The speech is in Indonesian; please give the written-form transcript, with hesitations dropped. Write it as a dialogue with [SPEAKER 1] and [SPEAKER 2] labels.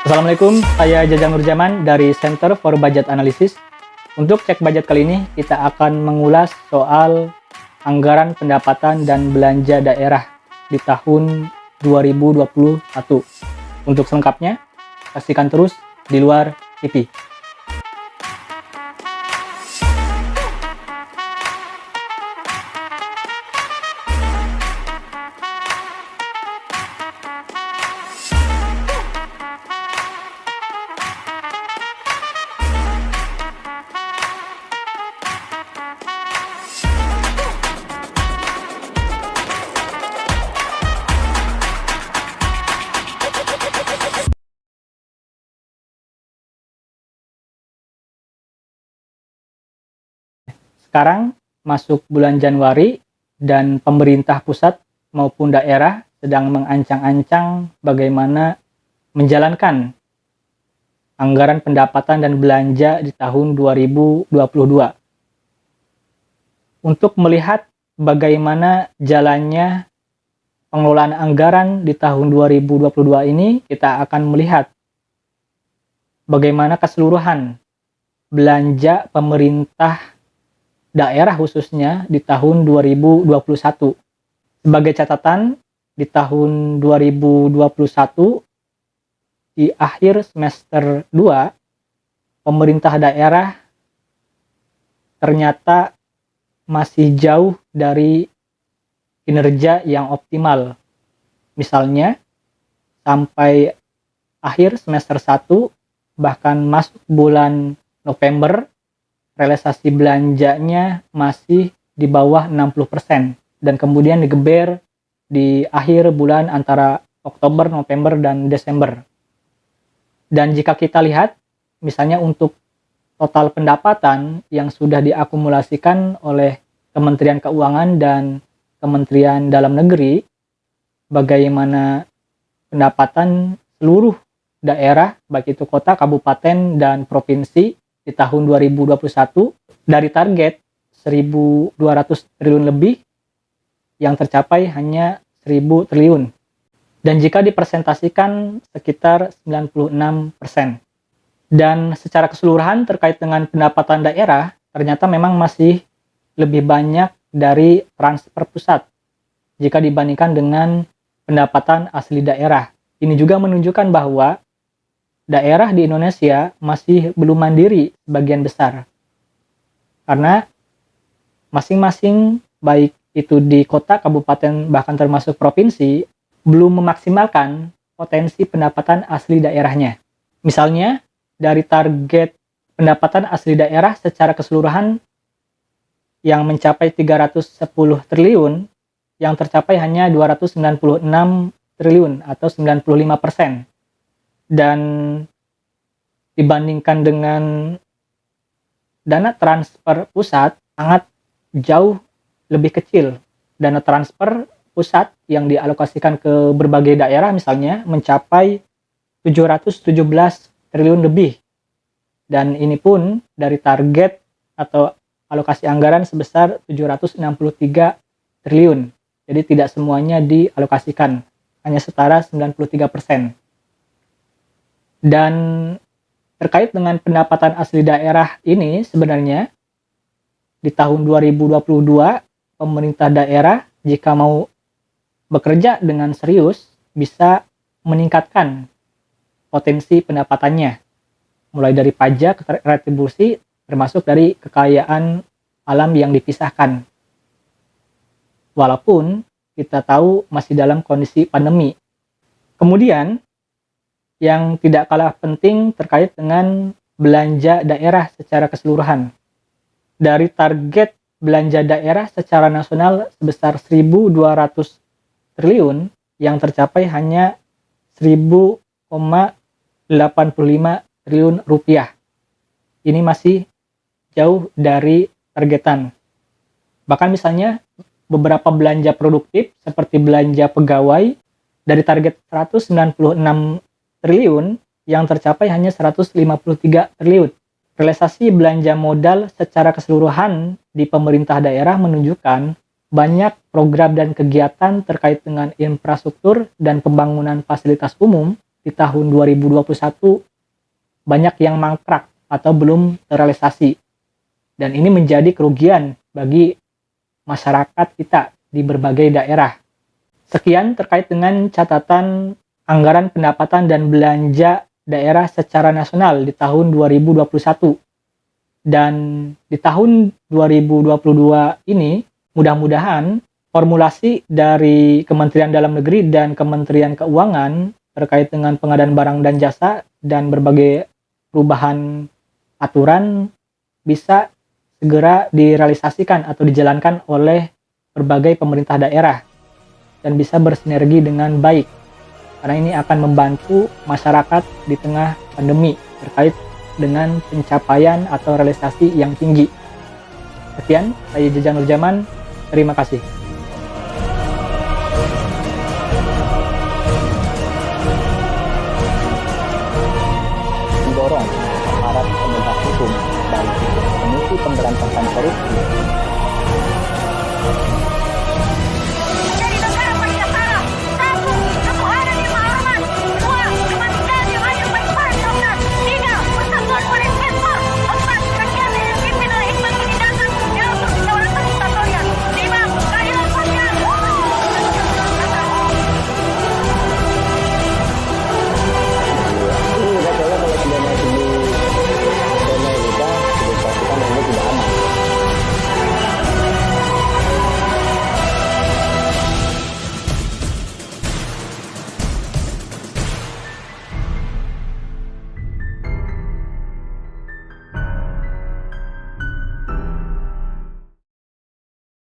[SPEAKER 1] Assalamualaikum, saya Jajang Nurjaman dari Center for Budget Analysis. Untuk cek budget kali ini, kita akan mengulas soal anggaran pendapatan dan belanja daerah di tahun 2021. Untuk selengkapnya, saksikan terus di luar TV. Sekarang masuk bulan Januari dan pemerintah pusat maupun daerah sedang mengancang-ancang bagaimana menjalankan anggaran pendapatan dan belanja di tahun 2022. Untuk melihat bagaimana jalannya pengelolaan anggaran di tahun 2022 ini, kita akan melihat bagaimana keseluruhan belanja pemerintah daerah khususnya di tahun 2021. Sebagai catatan, di tahun 2021, di akhir semester 2, pemerintah daerah ternyata masih jauh dari kinerja yang optimal. Misalnya, sampai akhir semester 1, bahkan masuk bulan November, realisasi belanjanya masih di bawah 60% dan kemudian digeber di akhir bulan antara Oktober, November, dan Desember. Dan jika kita lihat, misalnya untuk total pendapatan yang sudah diakumulasikan oleh Kementerian Keuangan dan Kementerian Dalam Negeri, bagaimana pendapatan seluruh daerah, baik itu kota, kabupaten, dan provinsi, di tahun 2021 dari target 1.200 triliun lebih yang tercapai hanya 1.000 triliun. Dan jika dipresentasikan sekitar 96%. Dan secara keseluruhan terkait dengan pendapatan daerah, ternyata memang masih lebih banyak dari transfer pusat jika dibandingkan dengan pendapatan asli daerah. Ini juga menunjukkan bahwa daerah di Indonesia masih belum mandiri sebagian besar. Karena masing-masing, baik itu di kota, kabupaten, bahkan termasuk provinsi, belum memaksimalkan potensi pendapatan asli daerahnya. Misalnya, dari target pendapatan asli daerah secara keseluruhan yang mencapai 310 triliun, yang tercapai hanya 296 triliun atau 95%. Dan dibandingkan dengan dana transfer pusat sangat jauh lebih kecil. Dana transfer pusat yang dialokasikan ke berbagai daerah misalnya mencapai 717 triliun lebih. Dan ini pun dari target atau alokasi anggaran sebesar 763 triliun. Jadi tidak semuanya dialokasikan, hanya setara 93%. Dan terkait dengan pendapatan asli daerah ini sebenarnya di tahun 2022 pemerintah daerah jika mau bekerja dengan serius bisa meningkatkan potensi pendapatannya mulai dari pajak, retribusi, termasuk dari kekayaan alam yang dipisahkan. Walaupun kita tahu masih dalam kondisi pandemi. Kemudian yang tidak kalah penting terkait dengan belanja daerah secara keseluruhan. Dari target belanja daerah secara nasional sebesar 1.200 triliun yang tercapai hanya 1.085 triliun rupiah. Ini masih jauh dari targetan. Bahkan misalnya beberapa belanja produktif seperti belanja pegawai dari target 196 triliun yang tercapai hanya 153 triliun. Realisasi belanja modal secara keseluruhan di pemerintah daerah menunjukkan banyak program dan kegiatan terkait dengan infrastruktur dan pembangunan fasilitas umum di tahun 2021 banyak yang mangkrak atau belum terrealisasi. Dan ini menjadi kerugian bagi masyarakat kita di berbagai daerah. Sekian terkait dengan catatan anggaran pendapatan dan belanja daerah secara nasional di tahun 2021. Dan di tahun 2022 ini, mudah-mudahan formulasi dari Kementerian Dalam Negeri dan Kementerian Keuangan terkait dengan pengadaan barang dan jasa dan berbagai perubahan aturan bisa segera direalisasikan atau dijalankan oleh berbagai pemerintah daerah dan bisa bersinergi dengan baik, karena ini akan membantu masyarakat di tengah pandemi terkait dengan pencapaian atau realisasi yang tinggi. Sekian, saya Jajang Nurjaman, terima kasih.